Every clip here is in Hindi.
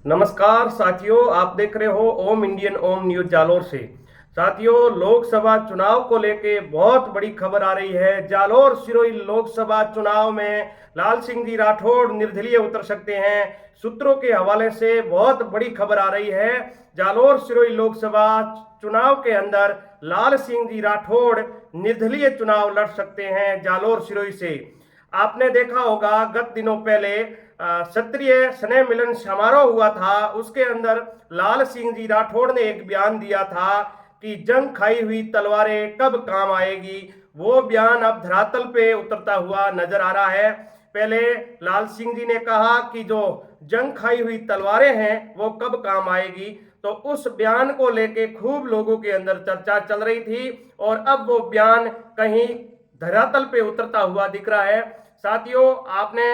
नमस्कार साथियों, आप देख रहे हो ओम इंडियन ओम न्यूज जालोर से। साथियों, लोकसभा चुनाव को लेके बहुत बड़ी खबर आ रही है। जालोर सिरोही लोकसभा चुनाव में लाल सिंह जी राठौड़ निर्दलीय उतर सकते हैं। सूत्रों के हवाले से बहुत बड़ी खबर आ रही है। जालोर सिरोही लोकसभा चुनाव के अंदर लाल सिंह जी राठौड़ निर्दलीय चुनाव लड़ सकते हैं जालोर सिरोही से। आपने देखा होगा गत दिनों पहले क्षत्रिय स्नेह मिलन समारोह हुआ था। उसके अंदर लाल सिंह जी राठौड़ ने एक बयान दिया था कि जंग खाई हुई तलवारें कब काम आएगी। वो बयान अब धरातल पे उतरता हुआ नजर आ रहा है। पहले लाल सिंह जी ने कहा कि जो जंग खाई हुई तलवारें हैं वो कब काम आएगी, तो उस बयान को लेके खूब लोगों के अंदर चर्चा चल रही थी और अब वो बयान कहीं धरातल पे उतरता हुआ दिख रहा है। साथियों, आपने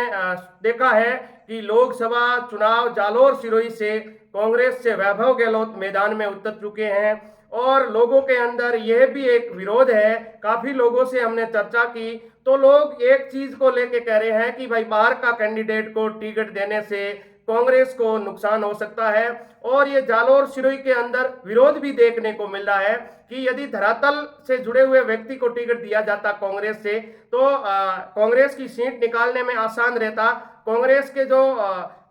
देखा है कि लोकसभा चुनाव जालोर सिरोही से कांग्रेस से वैभव गहलोत मैदान में उतर चुके हैं और लोगों के अंदर यह भी एक विरोध है। काफी लोगों से हमने चर्चा की तो लोग एक चीज को लेके कह रहे हैं कि भाई बाहर का कैंडिडेट को टिकट देने से कांग्रेस को नुकसान हो सकता है। और ये जालोर सिरोही के अंदर विरोध भी देखने को मिल रहा है कि यदि धरातल से जुड़े हुए व्यक्ति को टिकट दिया जाता कांग्रेस से तो कांग्रेस की सीट निकालने में आसान रहता। कांग्रेस के जो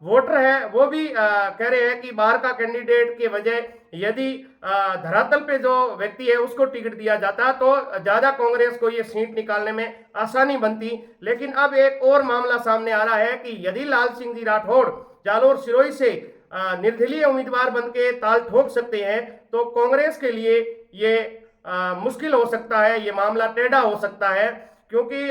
वोटर है वो भी कह रहे हैं कि बाहर का कैंडिडेट के वजह यदि धरातल पे जो व्यक्ति है उसको टिकट दिया जाता तो ज्यादा कांग्रेस को ये सीट निकालने में आसानी बनती। लेकिन अब एक और मामला सामने आ रहा है कि यदि लाल सिंह जी राठौड़ जालोर सिरोही से निर्दलीय उम्मीदवार बन के ताल ठोक सकते हैं तो कांग्रेस के लिए ये मुश्किल हो सकता है, ये मामला टेढ़ा हो सकता है। क्योंकि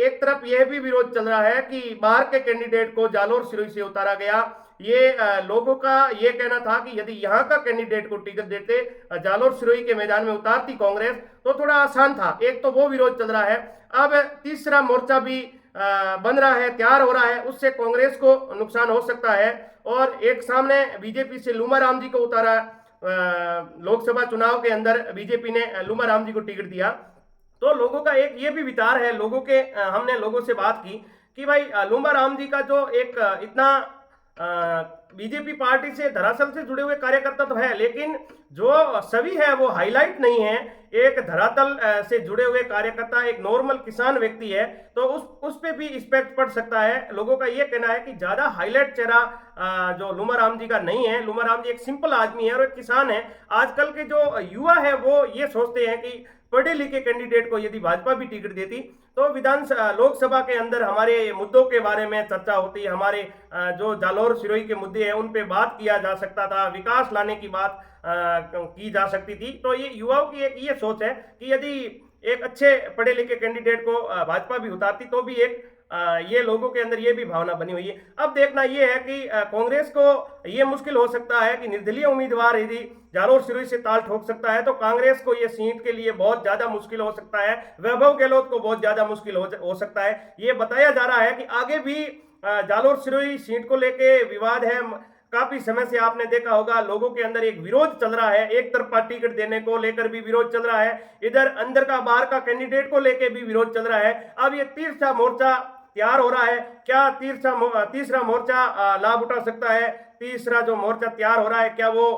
एक तरफ यह भी विरोध चल रहा है कि बाहर के कैंडिडेट को जालोर सिरोही से उतारा गया। ये लोगों का ये कहना था कि यदि यहाँ का कैंडिडेट को टिकट देते, जालोर सिरोही के मैदान में उतारती कांग्रेस तो थोड़ा आसान था। एक तो वो विरोध चल रहा है। अब तीसरा मोर्चा भी बन रहा है, तैयार हो रहा है, उससे कांग्रेस को नुकसान हो सकता है। और एक सामने बीजेपी से लूमा राम जी को उतारा। लोकसभा चुनाव के अंदर बीजेपी ने लूमा राम जी को टिकट दिया तो लोगों का एक ये भी विचार है, लोगों के हमने लोगों से बात की कि भाई लूमा राम जी का जो एक इतना बीजेपी पार्टी से धरातल से जुड़े हुए कार्यकर्ता तो है, लेकिन जो सभी है वो हाईलाइट नहीं है। एक धरातल से जुड़े हुए कार्यकर्ता, एक नॉर्मल किसान व्यक्ति है तो उस पे भी इस्पेक्ट पड़ सकता है। लोगों का ये कहना है कि ज्यादा हाईलाइट चेहरा जो लूमा राम जी का नहीं है। लूमा राम जी एक सिंपल आदमी है और एक किसान है। आजकल के जो युवा है वो ये सोचते हैं कि पढ़े लिखे कैंडिडेट को यदि भाजपा भी टिकट देती तो लोकसभा के अंदर हमारे मुद्दों के बारे में चर्चा होती, हमारे जो जालोर सिरोही के मुद्दे हैं उन पे बात किया जा सकता था, विकास लाने की बात की जा सकती थी। तो ये युवाओं की एक ये सोच है कि यदि एक अच्छे पढ़े लिखे कैंडिडेट को भाजपा भी उतारती तो भी एक ये लोगों के अंदर ये भी भावना बनी हुई है। अब देखना ये है कि कांग्रेस को ये मुश्किल हो सकता है कि निर्दलीय उम्मीदवार यदि जालोर सिरोही से ताल ठोक सकता है तो कांग्रेस को ये सीट के लिए बहुत ज्यादा मुश्किल हो सकता है। वैभव गहलोत को बहुत ज्यादा मुश्किल हो सकता है। ये बताया जा रहा है कि आगे भी जालोर सिरोही सीट को लेके विवाद है। काफी समय से आपने देखा होगा लोगों के अंदर एक विरोध चल रहा है, एक तरफा टिकट देने को लेकर भी विरोध चल रहा है, इधर अंदर का बाहर का कैंडिडेट को लेकर भी विरोध चल रहा है। अब ये तीसरा मोर्चा तैयार हो रहा है। क्या तीसरा मोर्चा लाभ उठा सकता है? तीसरा जो मोर्चा तैयार हो रहा है क्या वो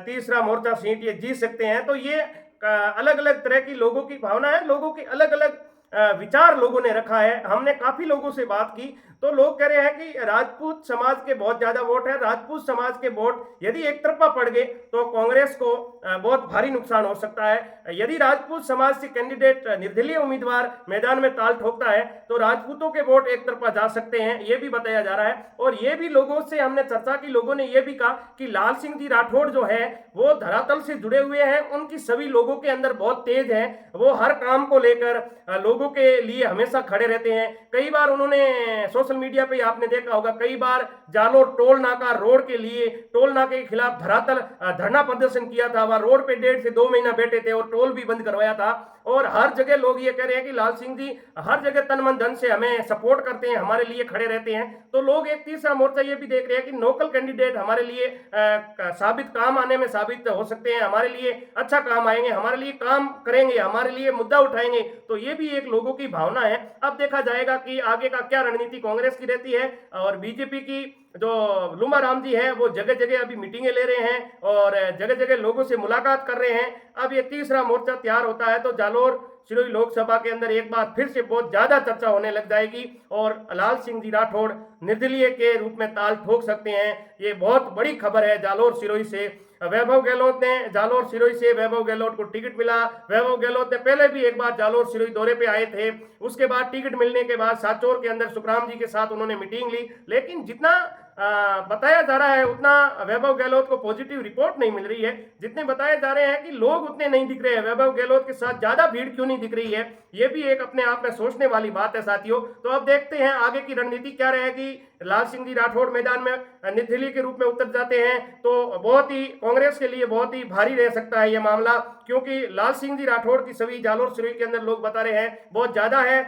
तीसरा मोर्चा सीट ये जीत सकते हैं? तो ये अलग अलग तरह की लोगों की भावना है, लोगों की अलग अलग विचार लोगों ने रखा है। हमने काफी लोगों से बात की तो लोग कह रहे हैं कि राजपूत समाज के बहुत ज्यादा वोट है। राजपूत समाज के वोट यदि एक तरफा पड़ गए तो कांग्रेस को बहुत भारी नुकसान हो सकता है। यदि राजपूत समाज से कैंडिडेट निर्दलीय उम्मीदवार मैदान में ताल ठोकता है तो राजपूतों के वोट एक तरफा जा सकते हैं, ये भी बताया जा रहा है। और ये भी लोगों से हमने चर्चा की, लोगों ने ये भी कहा कि लाल सिंह जी राठौड़ जो है वो धरातल से जुड़े हुए हैं, उनकी सभी लोगों के अंदर बहुत तेज है। वो हर काम को लेकर लोगों के लिए हमेशा खड़े रहते हैं। कई बार उन्होंने सोशल मीडिया पे आपने देखा होगा, कई बार जालोर टोल नाका रोड के लिए, टोल नाके के खिलाफ धरना प्रदर्शन किया था। वह रोड पे 1.5 से 2 महीना बैठे थे और टोल भी बंद करवाया था। और हर जगह लोग ये कह रहे हैं कि लाल सिंह जी हर जगह तन मन धन से हमें सपोर्ट करते हैं, हमारे लिए खड़े रहते हैं। तो लोग एक तीसरा मोर्चा ये भी देख रहे हैं कि लोकल कैंडिडेट हमारे लिए साबित काम आने में साबित हो सकते हैं, हमारे लिए अच्छा काम आएंगे, हमारे लिए काम करेंगे, हमारे लिए मुद्दा उठाएंगे। तो ये भी एक लोगों की भावना है। अब देखा जाएगा कि आगे का क्या रणनीति कांग्रेस कांग्रेस की रहती है और बीजेपी की जो लुमा राम जी हैं वो जगह जगह अभी मीटिंगें ले रहे हैं और जगह जगह लोगों से मुलाकात कर रहे हैं। अब ये तीसरा मोर्चा तैयार होता है तो जालोर सिरोही लोकसभा के अंदर एक बार फिर से बहुत ज्यादा चर्चा होने लग जाएगी और लाल सिंह जी राठौड़ निर्दलीय के रूप में ताल ठोक सकते हैं। ये बहुत बड़ी खबर है जालोर सिरोही से। वैभव गहलोत ने जालोर सिरोही से वैभव गहलोत को टिकट मिला। वैभव गहलोत ने पहले भी एक बार जालोर सिरोही दौरे पे आए थे, उसके बाद टिकट मिलने के बाद साचौर के अंदर सुखराम जी के साथ उन्होंने मीटिंग ली, लेकिन जितना बताया जा रहा है उतना वैभव गहलोत को पॉजिटिव रिपोर्ट नहीं मिल रही है। जितने बताए जा रहे हैं कि लोग उतने नहीं दिख रहे हैं, वैभव गहलोत के साथ ज्यादा भीड़ क्यों नहीं दिख रही है, ये भी एक अपने आप में सोचने वाली बात है साथियों। तो अब देखते हैं आगे की रणनीति क्या रहेगी। लाल सिंह जी राठौड़ मैदान में निर्दलीय के रूप में उतर जाते हैं तो बहुत ही कांग्रेस के लिए बहुत ही भारी रह सकता है यह मामला, क्योंकि लाल सिंह जी राठौड़ की छवि जालोर सिरोही के अंदर लोग बता रहे हैं बहुत ज्यादा है।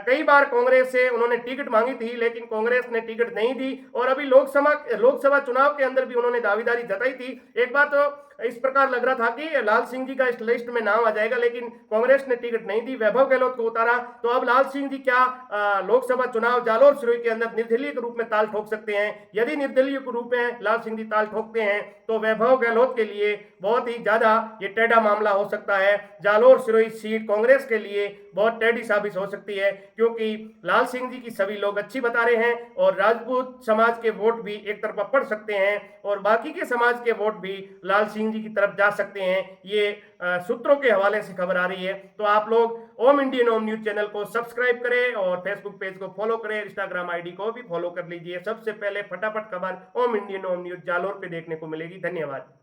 कई बार कांग्रेस से उन्होंने टिकट मांगी थी लेकिन कांग्रेस ने टिकट नहीं दी और अभी लोकसभा चुनाव के अंदर भी उन्होंने दावेदारी जताई थी। एक बार तो इस प्रकार लग रहा था कि लाल सिंह जी का इस लिस्ट में नाम आ जाएगा, लेकिन कांग्रेस ने टिकट नहीं दी, वैभव गहलोत को उतारा। तो अब लाल सिंह जी क्या लोकसभा चुनाव जालोर सिरोही के अंदर निर्दलीय के रूप में ताल ठोक सकते हैं? यदि निर्दलीय के रूप में लाल सिंह जी ताल ठोकते हैं तो वैभव गहलोत के लिए बहुत ही ज्यादा ये टेढ़ा मामला हो सकता है। जालोर सिरोही सीट कांग्रेस के लिए बहुत टेढ़ी साबित हो सकती है, क्योंकि लाल सिंह जी की सभी लोग अच्छी बता रहे हैं और राजपूत समाज के वोट भी एक तरफा पड़ सकते हैं और बाकी के समाज के वोट भी लाल सिंह जी की तरफ जा सकते हैं। ये सूत्रों के हवाले से खबर आ रही है। तो आप लोग ओम इंडियन ओम न्यूज चैनल को सब्सक्राइब करें और फेसबुक पेज को फॉलो करें, इंस्टाग्राम आईडी को भी फॉलो कर लीजिए। सबसे पहले फटाफट खबर ओम इंडियन ओम न्यूज जालोर पे देखने को मिलेगी। धन्यवाद।